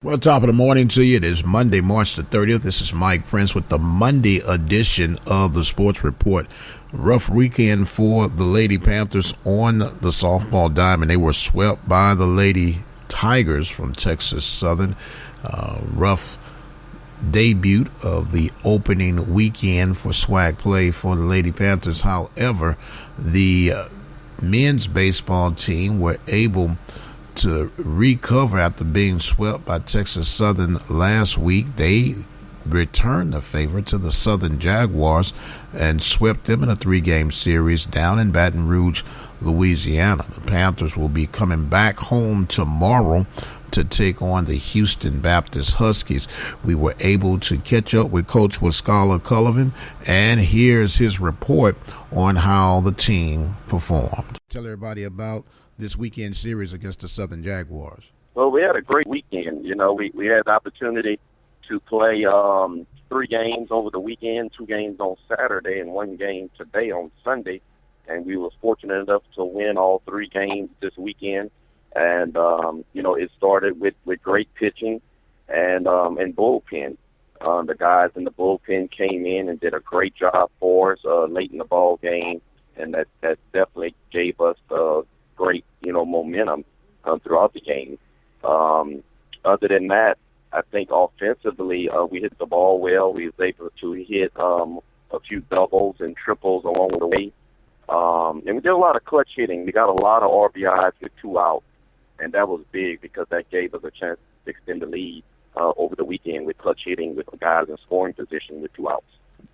Well, top of the morning to you. It is Monday, March the 30th. This is Mike Prince with the Monday edition of the Sports Report. Rough weekend for the Lady Panthers on the softball diamond. They were swept by the Lady Tigers from Texas Southern. Rough debut of the opening weekend for swag play for the Lady Panthers. However, the men's baseball team were able to recover after being swept by Texas Southern last week. They returned the favor to the Southern Jaguars and swept them in a 3-game series down in Baton Rouge, Louisiana. The Panthers will be coming back home tomorrow to take on the Houston Baptist Huskies. We were able to catch up with Coach Waskyla Cullivan, and here's his report on how the team performed. Tell everybody about this weekend series against the Southern Jaguars. Well, we had a great weekend. You know, we had the opportunity to play 3 games over the weekend, 2 games on Saturday, and 1 game today on Sunday. And we were fortunate enough to win all 3 games this weekend. And, you know, it started with great pitching and bullpen. The guys in the bullpen came in and did a great job for us late in the ball game, and that definitely gave us great, you know, momentum throughout the game. Other than that, I think offensively we hit the ball well. We was able to hit a few doubles and triples along the way. And we did a lot of clutch hitting. We got a lot of RBIs with 2 outs, and that was big because that gave us a chance to extend the lead over the weekend with clutch hitting with the guys in scoring position with 2 outs.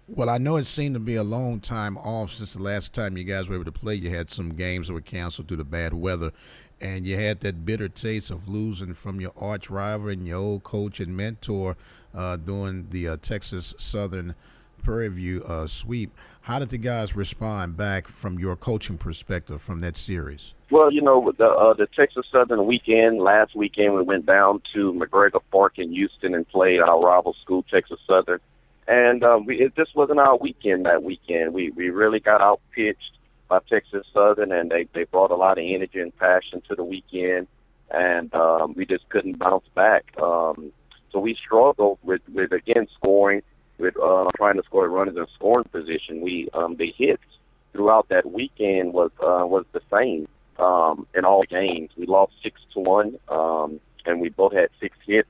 Well, I know it seemed to be a long time off since the last time you guys were able to play. You had some games that were canceled due to bad weather, and you had that bitter taste of losing from your arch rival and your old coach and mentor during the Texas Southern Prairie sweep. How did the guys respond back from your coaching perspective from that series? Well, you know, the Texas Southern weekend, last weekend we went down to McGregor Park in Houston and played our rival school, Texas Southern. And it just wasn't our weekend that weekend. We really got out-pitched by Texas Southern, and they brought a lot of energy and passion to the weekend, and we just couldn't bounce back. So we struggled with again, scoring, with trying to score runners in scoring position. The hits throughout that weekend was the same in all games. We lost 6-1, and we both had 6 hits.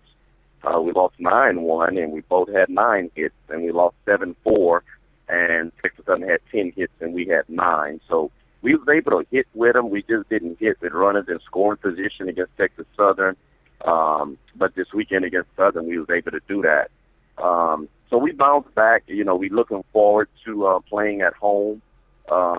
We lost 9-1, and we both had 9 hits, and we lost 7-4, and Texas Southern had 10 hits, and we had 9. So we was able to hit with them. We just didn't hit with runners in scoring position against Texas Southern. But this weekend against Southern, we was able to do that. So we bounced back. You know, we're looking forward to playing at home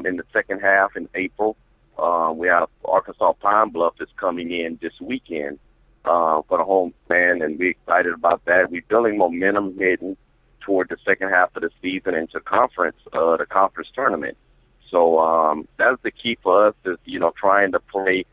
in the second half in April. We have Arkansas Pine Bluff that's coming in this weekend for the home fan, and we're excited about that. We're building momentum heading toward the second half of the season into the conference tournament. So that's the key for us is, you know, trying to play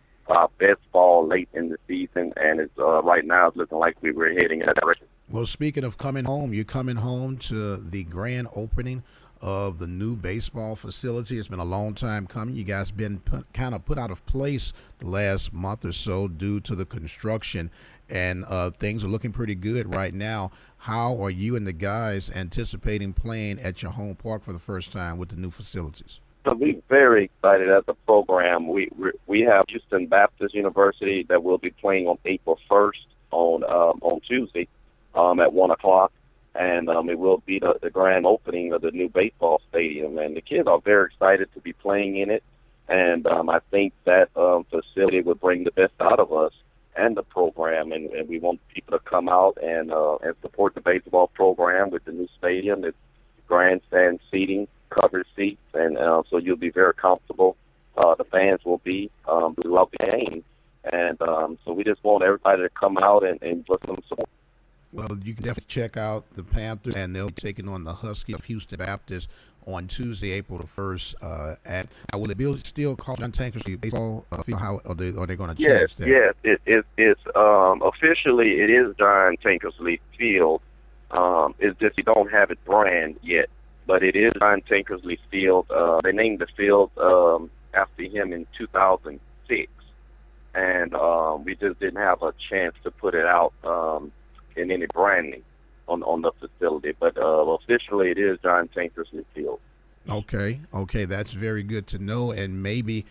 best ball late in the season, and it's right now it's looking like we're heading in that direction. Well, speaking of coming home, you're coming home to the grand opening of the new baseball facility. It's been a long time coming. You guys been kind of put out of place the last month or so due to the construction, and things are looking pretty good right now. How are you and the guys anticipating playing at your home park for the first time with the new facilities? So we're very excited as a program. We have Houston Baptist University that will be playing on April 1st on Tuesday at 1 o'clock. And it will be the grand opening of the new baseball stadium. And the kids are very excited to be playing in it. And I think that facility will bring the best out of us and the program. And we want people to come out and support the baseball program with the new stadium. It's grandstand seating, covered seats, and so you'll be very comfortable. The fans will be. We love the game. And so we just want everybody to come out and put some support. Well, you can definitely check out the Panthers, and they'll be taking on the Huskies of Houston Baptist on Tuesday, April the 1st. Will it be still called John Tankersley Baseball? How are they going to change that? Yes. It's officially it is John Tankersley Field. It's just you don't have it brand yet, but it is John Tankersley Field. They named the field after him in 2006. and we just didn't have a chance to put it out in any branding on the facility. But officially, it is John Tankersley Field. Okay, that's very good to know, and maybe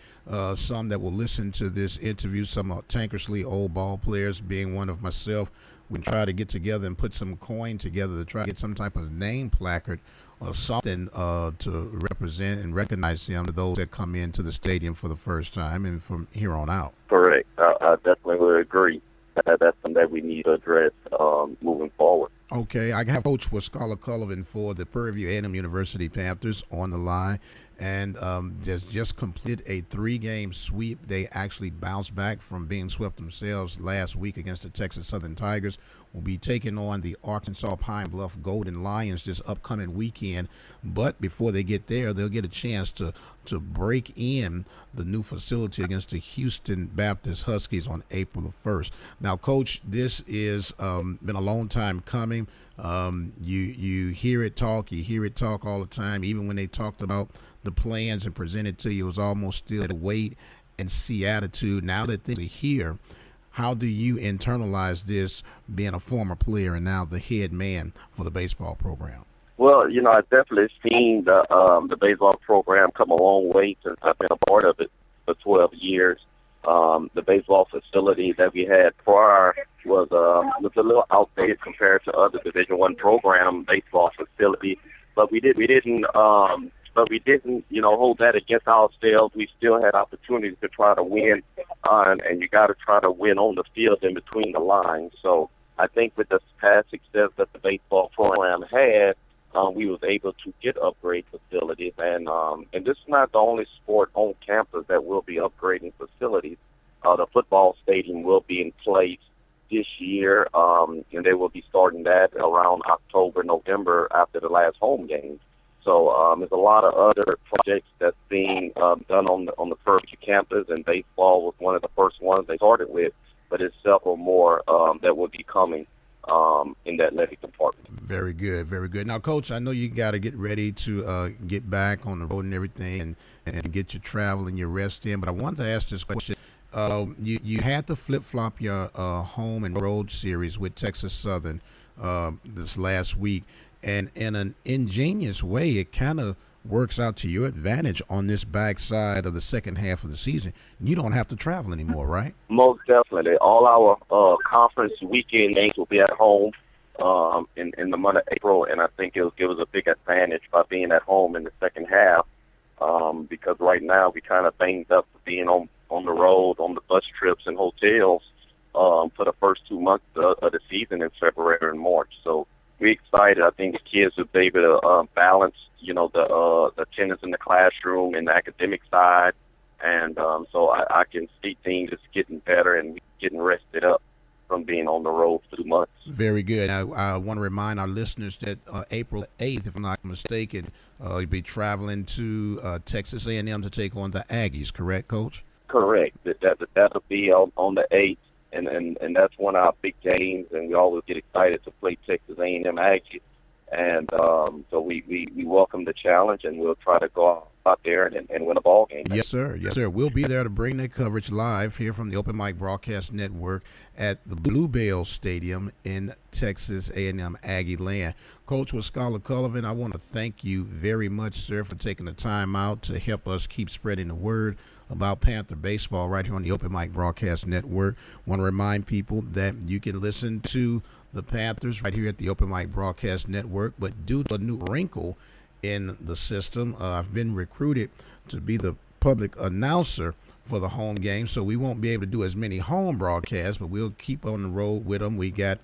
some that will listen to this interview, some Tankersley old ball players, being one of myself, we can try to get together and put some coin together to try to get some type of name placard or something to represent and recognize them to those that come into the stadium for the first time and from here on out. Correct. I definitely would agree. That's something that we need to address moving forward. Okay, I have Coach Waskyla Cullivan for the Prairie A&M University Panthers on the line, and just completed a 3-game sweep. They actually bounced back from being swept themselves last week against the Texas Southern Tigers. Will be taking on the Arkansas Pine Bluff Golden Lions this upcoming weekend. But before they get there, they'll get a chance to break in the new facility against the Houston Baptist Huskies on April the 1st. Now, Coach, this is been a long time coming. You hear it talk all the time. Even when they talked about the plans and presented to you, it was almost still a wait and see attitude. Now that things are here, how do you internalize this, being a former player and now the head man for the baseball program? Well, I've definitely seen the baseball program come a long way since I've been a part of it for 12 years. The baseball facility that we had prior was a little outdated compared to other Division I program baseball facilities, but we didn't hold that against ourselves. We still had opportunities to try to win, and you got to try to win on the field in between the lines. So I think with the past success that the baseball program had, we was able to get upgrade facilities, and this is not the only sport on campus that will be upgrading facilities. The football stadium will be in place this year, and they will be starting that around October, November after the last home game. So there's a lot of other projects that's being done on the Prairie campus, and baseball was one of the first ones they started with, but there's several more that will be coming in that athletic department. Very good, very good. Now, Coach, I know you got to get ready to get back on the road and everything and get your travel and your rest in, but I wanted to ask this question. You had to flip-flop your home and road series with Texas Southern this last week, and in an ingenious way, it kind of works out to your advantage on this backside of the second half of the season. You don't have to travel anymore, right? Most definitely. All our conference weekend games will be at home in the month of April, and I think it'll give us a big advantage by being at home in the second half because right now we kind of banged up for being on the road, on the bus trips and hotels for the first 2 months of the season in February and March. So we're excited. I think the kids will be able to balance, the attendance in the classroom and the academic side. And so I can see things just getting better and getting rested up from being on the road for 2 months. Very good. I want to remind our listeners that April 8th, if I'm not mistaken, you'll be traveling to Texas A&M to take on the Aggies, correct, Coach? Correct. That'll be on the 8th. And that's one of our big games, and we always get excited to play Texas A&M Aggies. And so we welcome the challenge, and we'll try to go out there and win a ball game. Yes, sir. Yes, sir. We'll be there to bring that coverage live here from the Open Mic Broadcast Network at the Bluebell Stadium in Texas A&M Aggie land. Coach Waskyla Cullivan, I want to thank you very much, sir, for taking the time out to help us keep spreading the word about Panther baseball right here on the Open Mic Broadcast Network. Want to remind people that you can listen to the Panthers right here at the Open Mic Broadcast Network, but due to a new wrinkle in the system, I've been recruited to be the public announcer for the home game, so we won't be able to do as many home broadcasts, but we'll keep on the road with them. We got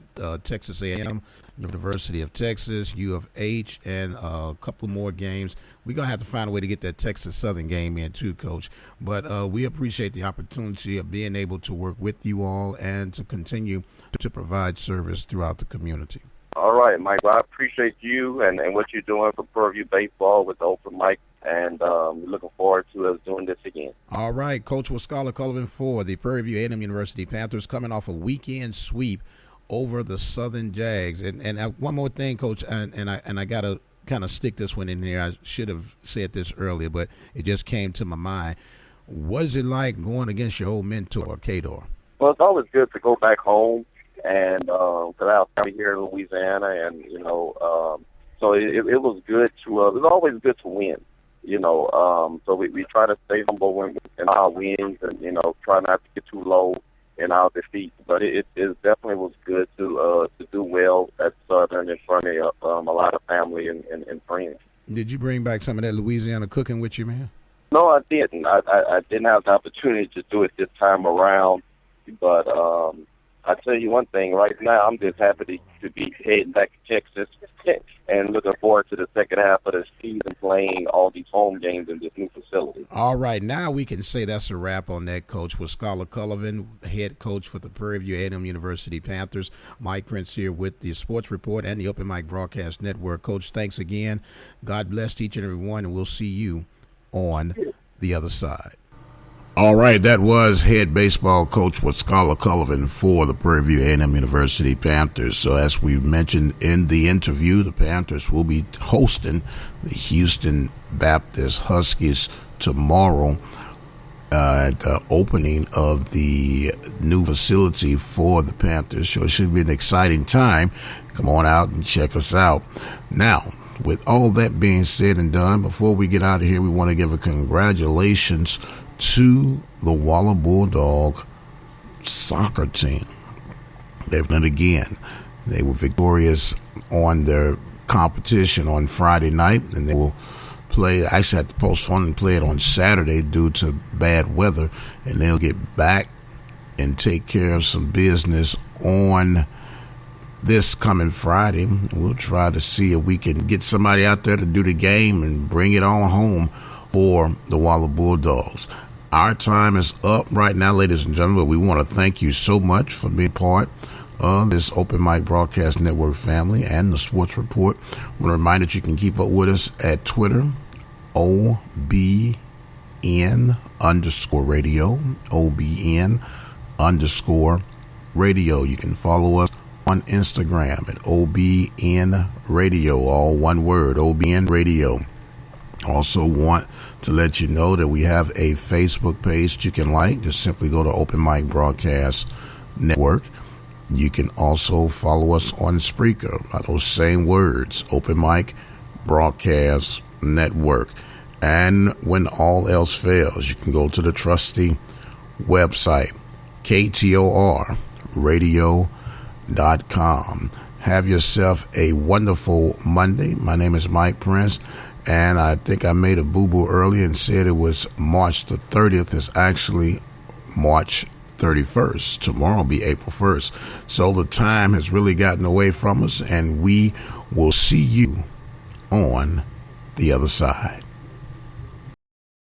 Texas A&M, University of Texas, U of H, and a couple more games. We're going to have to find a way to get that Texas Southern game in too, Coach. But we appreciate the opportunity of being able to work with you all and to continue to provide service throughout the community. All right, Mike. Well, I appreciate you and what you're doing for Prairie Baseball with the Open Mic, and we're looking forward to us doing this again. All right, Coach Waskyla Cullivan for the Prairie View A&M University Panthers coming off a weekend sweep over the Southern Jags. And one more thing, Coach, and I got to kind of stick this one in here. I should have said this earlier, but it just came to my mind. What is it like going against your old mentor, Kador? Well, it's always good to go back home, and because I was here in Louisiana, and so it was good to. It was always good to win, So we try to stay humble in our wins, and try not to get too low in our defeats. But it definitely was good to do well at Southern in front of a lot of family and friends. Did you bring back some of that Louisiana cooking with you, man? No, I didn't. I didn't have the opportunity to do it this time around. But I tell you one thing, right now I'm just happy to be heading back to Texas and looking forward to the second half of the season, playing all these home games in this new facility. All right, now we can say that's a wrap on that, Coach. Waskyla Cullivan, head coach for the Prairie A&M University Panthers. Mike Prince here with the Sports Report and the Open Mic Broadcast Network. Coach, thanks again. God bless each and every one, and we'll see you on the other side. All right, that was head baseball coach Waskyla Cullivan for the Prairie A&M University Panthers. So as we mentioned in the interview, the Panthers will be hosting the Houston Baptist Huskies tomorrow at the opening of the new facility for the Panthers. So it should be an exciting time. Come on out and check us out. Now, with all that being said and done, before we get out of here, we want to give a congratulations to the Waller Bulldog soccer team. They've done it again. They were victorious on their competition on Friday night, and they will play. Actually, had to postpone and play it on Saturday due to bad weather, and they'll get back and take care of some business on this coming Friday. We'll try to see if we can get somebody out there to do the game and bring it on home for the Waller Bulldogs. Our time is up right now, ladies and gentlemen. We want to thank you so much for being part of this Open Mic Broadcast Network family and the Sports Report. I want to remind that you can keep up with us at Twitter, OBN_radio, OBN_radio. You can follow us on Instagram at OBN_radio, all one word, OBN_radio. Also want to let you know that we have a Facebook page that you can like. Just simply go to Open Mic Broadcast Network. You can also follow us on Spreaker by those same words, Open Mic Broadcast Network. And when all else fails, you can go to the trusty website, KTORradio.com. Have yourself a wonderful Monday. My name is Mike Prince. And I think I made a boo-boo earlier and said it was March the 30th. It's actually March 31st. Tomorrow will be April 1st. So the time has really gotten away from us, and we will see you on the other side.